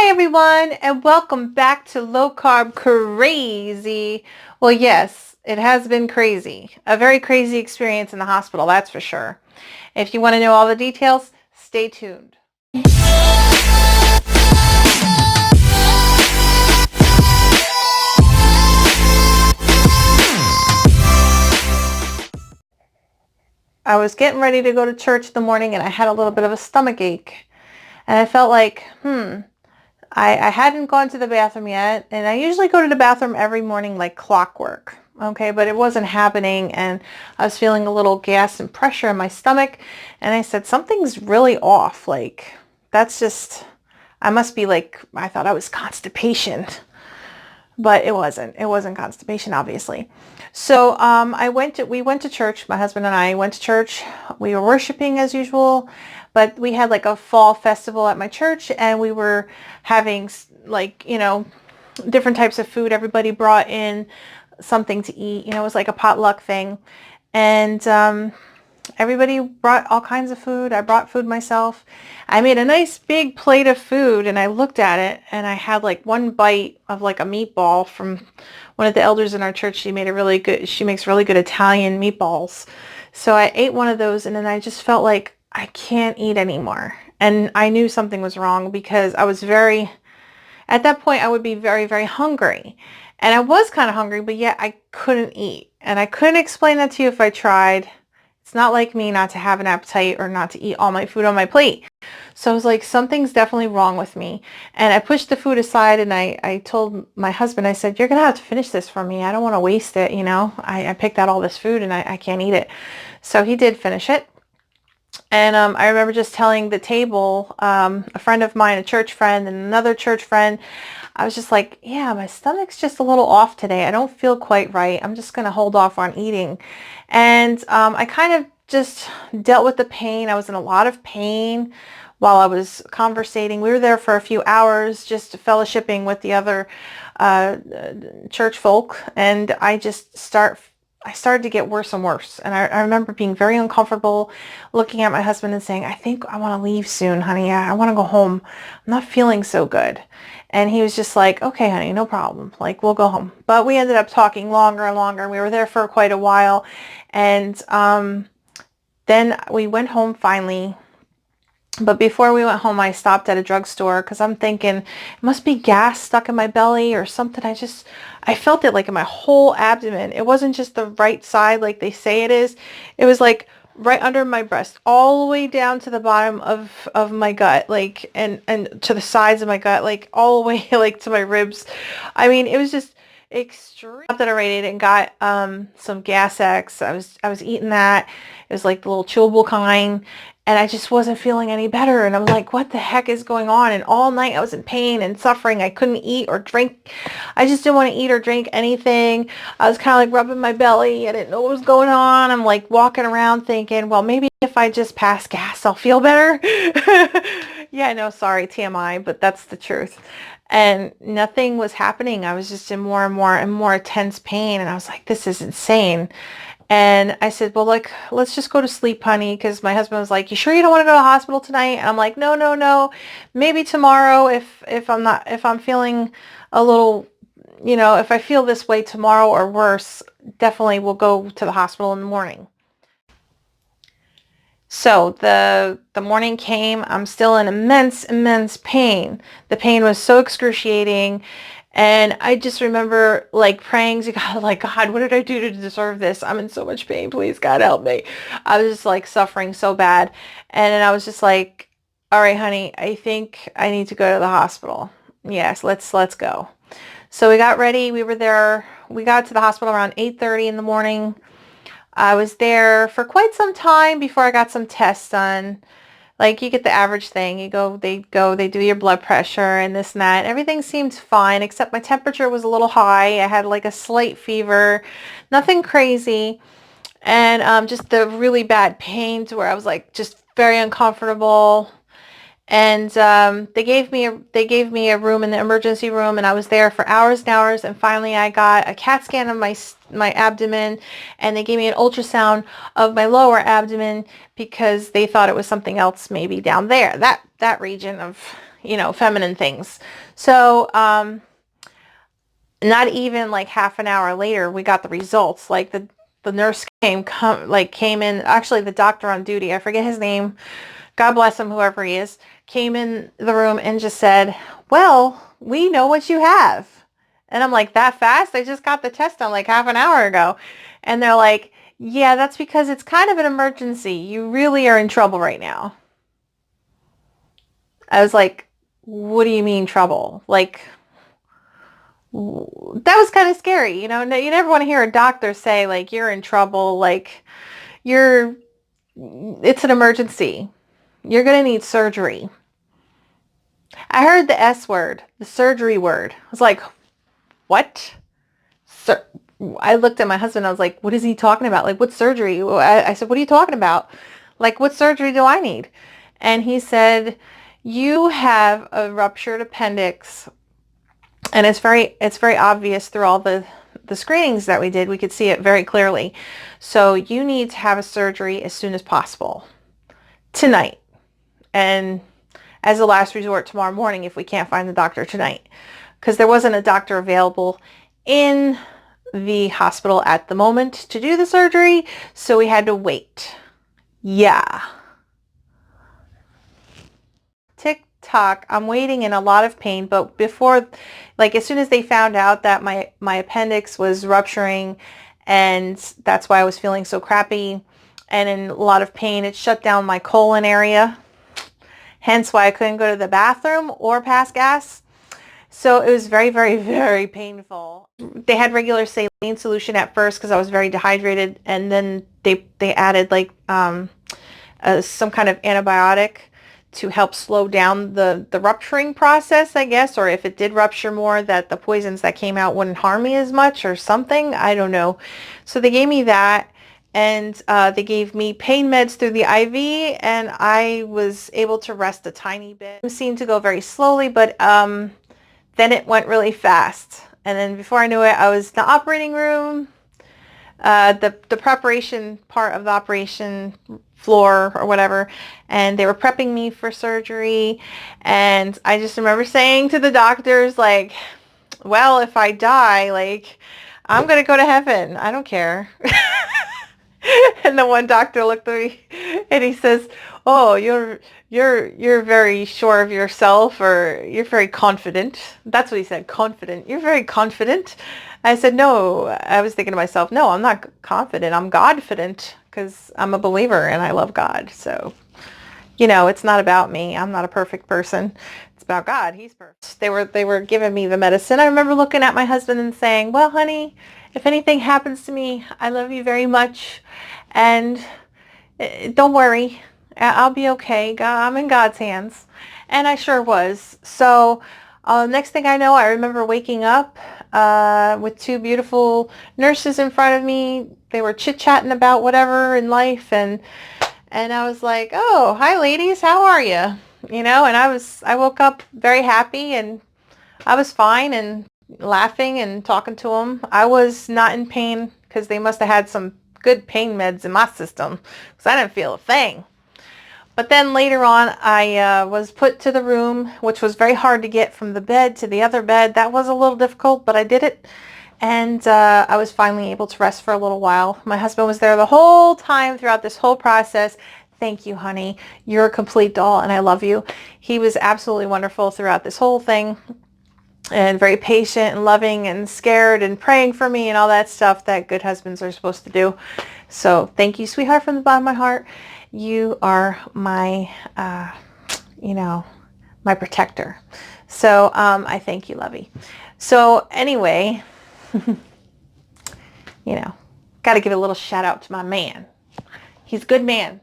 Hi everyone, and welcome back to Low Carb Crazy. Well, yes, it has been crazy. A very crazy experience in the hospital, that's for sure. If you want to know all the details, stay tuned. I was getting ready to go to church in the morning and I had a little bit of a stomach ache. And I felt like, I hadn't gone to the bathroom yet, and I usually go to the bathroom every morning like clockwork. Okay, but it wasn't happening, and I was feeling a little gas and pressure in my stomach, and I said, something's really off. Like, that's just, I must be like, I thought I was constipation, but it wasn't. It wasn't constipation, obviously. So we went to church. My husband and I went to church. We were worshiping as usual, but we had like a fall festival at my church, and we were having like, different types of food. Everybody brought in something to eat. It was like a potluck thing. And everybody brought all kinds of food. I brought food myself. I made a nice big plate of food, and I looked at it, and I had like one bite of like a meatball from one of the elders in our church. She makes really good Italian meatballs. So I ate one of those, and then I just felt like I can't eat anymore. And I knew something was wrong because at that point I would be very, very hungry. And I was kind of hungry, but yet I couldn't eat. And I couldn't explain that to you if I tried. It's not like me not to have an appetite or not to eat all my food on my plate. So I was like, something's definitely wrong with me. And I pushed the food aside, and I told my husband, I said, you're going to have to finish this for me. I don't want to waste it. I picked out all this food and I can't eat it. So he did finish it. And I remember just telling the table, a friend of mine, a church friend, and another church friend, I was just like, yeah, my stomach's just a little off today. I don't feel quite right. I'm just going to hold off on eating. And I kind of just dealt with the pain. I was in a lot of pain while I was conversating. We were there for a few hours just fellowshipping with the other church folk. And I started to get worse and worse. And I remember being very uncomfortable, looking at my husband and saying, I think I want to leave soon, honey. I want to go home. I'm not feeling so good. And he was just like, okay, honey, no problem. Like, we'll go home. But we ended up talking longer and longer. We were there for quite a while. And then we went home finally. But before we went home, I stopped at a drugstore because I'm thinking it must be gas stuck in my belly or something. I felt it like in my whole abdomen. It wasn't just the right side like they say it is. It was like right under my breast, all the way down to the bottom of my gut, like, and to the sides of my gut, like all the way like to my ribs. I mean, it was just extreme. That I rated and got some Gas X. I was eating that. It was like the little chewable kind. And I just wasn't feeling any better. And I'm like, what the heck is going on? And all night I was in pain and suffering. I couldn't eat or drink. I just didn't want to eat or drink anything. I was kind of like rubbing my belly. I didn't know what was going on. I'm like walking around thinking, well, maybe if I just pass gas, I'll feel better. Yeah, no, sorry, TMI, but that's the truth. And nothing was happening. I was just in more and more and more intense pain. And I was like, this is insane. And I said, well, look, let's just go to sleep, honey, because my husband was like, you sure you don't want to go to the hospital tonight? And I'm like, no, no, no. Maybe tomorrow if I'm feeling a little, if I feel this way tomorrow or worse, definitely we'll go to the hospital in the morning. So the morning came. I'm still in immense, immense pain. The pain was so excruciating. And I just remember like praying to God, like, God, what did I do to deserve this? I'm in so much pain. Please, God, help me. I was just like suffering so bad. And then I was just like, all right, honey, I think I need to go to the hospital. Yes, let's go. So we got ready. We were there. We got to the hospital around 8:30 in the morning. I was there for quite some time before I got some tests done. Like, you get the average thing. They do your blood pressure and this and that. Everything seemed fine, except my temperature was a little high. I had like a slight fever, nothing crazy. And just the really bad pains where I was like just very uncomfortable. And they gave me a room in the emergency room, and I was there for hours and hours. And finally, I got a CAT scan of my abdomen, and they gave me an ultrasound of my lower abdomen because they thought it was something else maybe down there, that region of, feminine things. So, not even like half an hour later, we got the results. Like the nurse came in, actually the doctor on duty, I forget his name, God bless him, whoever he is, came in the room and just said, well, we know what you have. And I'm like, that fast? I just got the test done like half an hour ago. And they're like, yeah, that's because it's kind of an emergency. You really are in trouble right now. I was like, what do you mean trouble? Like, that was kind of scary. You never want to hear a doctor say like, you're in trouble. Like, it's an emergency. You're going to need surgery. I heard the S word, the surgery word. I was like, what? I looked at my husband. I was like, what is he talking about? Like, what surgery? I said, what are you talking about? Like, what surgery do I need? And he said, you have a ruptured appendix. And it's very obvious through all the screenings that we did. We could see it very clearly. So you need to have a surgery as soon as possible. Tonight. And as a last resort tomorrow morning if we can't find the doctor tonight. Because there wasn't a doctor available in the hospital at the moment to do the surgery, so we had to wait. Yeah. Tick-tock, I'm waiting in a lot of pain, but before, like as soon as they found out that my appendix was rupturing, and that's why I was feeling so crappy and in a lot of pain, it shut down my colon area. Hence why I couldn't go to the bathroom or pass gas. So it was very, very, very painful. They had regular saline solution at first because I was very dehydrated, and then they added like some kind of antibiotic to help slow down the rupturing process, I guess, or if it did rupture more, that the poisons that came out wouldn't harm me as much or something. I don't know. So they gave me that, and they gave me pain meds through the IV, and I was able to rest a tiny bit. It seemed to go very slowly, but then it went really fast. And then before I knew it, I was in the operating room, the preparation part of the operation floor or whatever, and they were prepping me for surgery. And I just remember saying to the doctors, like, well, if I die, like, I'm going to go to heaven. I don't care. And the one doctor looked at me and he says, oh, you're very sure of yourself, or you're very confident. That's what he said, confident. You're very confident. I said, no. I was thinking to myself, no, I'm not confident. I'm Godfident, because I'm a believer and I love God. So, it's not about me. I'm not a perfect person. It's about God. He's perfect. They were giving me the medicine. I remember looking at my husband and saying, well, honey, if anything happens to me, I love you very much. And don't worry. I'll be okay. I'm in God's hands. And I sure was. So next thing I know, I remember waking up with two beautiful nurses in front of me. They were chit-chatting about whatever in life. And I was like, oh, hi ladies, how are you? And I woke up very happy, and I was fine and laughing and talking to them. I was not in pain because they must have had some good pain meds in my system, because I didn't feel a thing. But then later on, I was put to the room, which was very hard to get from the bed to the other bed. That was a little difficult, but I did it. And I was finally able to rest for a little while. My husband was there the whole time throughout this whole process. Thank you, honey. You're a complete doll, and I love you. He was absolutely wonderful throughout this whole thing, and very patient and loving and scared and praying for me and all that stuff that good husbands are supposed to do. So thank you, sweetheart, from the bottom of my heart. You are my, my protector. So I thank you, lovey. So anyway, got to give a little shout out to my man. He's a good man.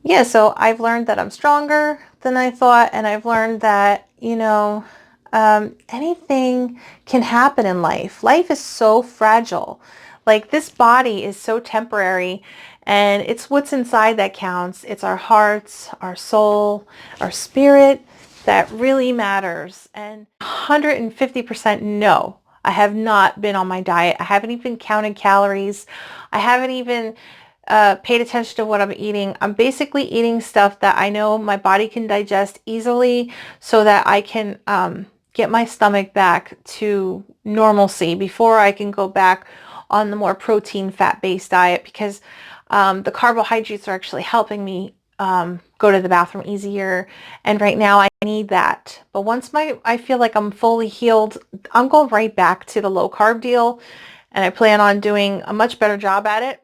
Yeah, so I've learned that I'm stronger than I thought, and I've learned that, anything can happen in life. Life is so fragile. Like, this body is so temporary, and it's what's inside that counts. It's our hearts, our soul, our spirit that really matters. And 150% no, I have not been on my diet. I haven't even counted calories. I haven't even paid attention to what I'm eating. I'm basically eating stuff that I know my body can digest easily so that I can get my stomach back to normalcy before I can go back on the more protein fat-based diet, because the carbohydrates are actually helping me go to the bathroom easier, and right now I need that. But once I feel like I'm fully healed, I'm going right back to the low carb deal, and I plan on doing a much better job at it.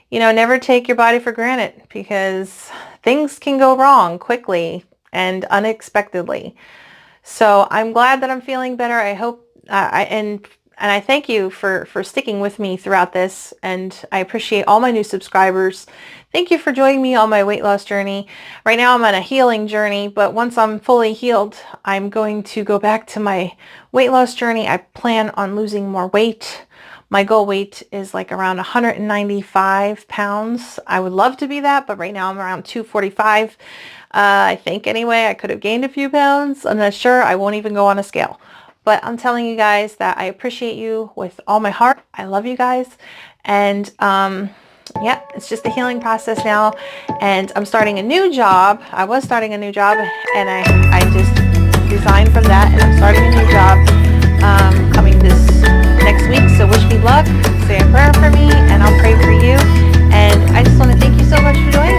You know, never take your body for granted, because things can go wrong quickly and unexpectedly. So I'm glad that I'm feeling better. I hope and I thank you for sticking with me throughout this, and I appreciate all my new subscribers. Thank you for joining me on my weight loss journey. Right now I'm on a healing journey, but once I'm fully healed, I'm going to go back to my weight loss journey. I plan on losing more weight. My goal weight is like around 195 pounds. I would love to be that, but right now I'm around 245. I think anyway. I could have gained a few pounds. I'm not sure. I won't even go on a scale. But I'm telling you guys that I appreciate you with all my heart. I love you guys. And yeah, it's just a healing process now. And I'm starting a new job. I was starting a new job, and I just resigned from that, and I'm starting a new job coming this next week. So wish me luck. Say a prayer for me, and I'll pray for you. And I just want to thank you so much for joining me.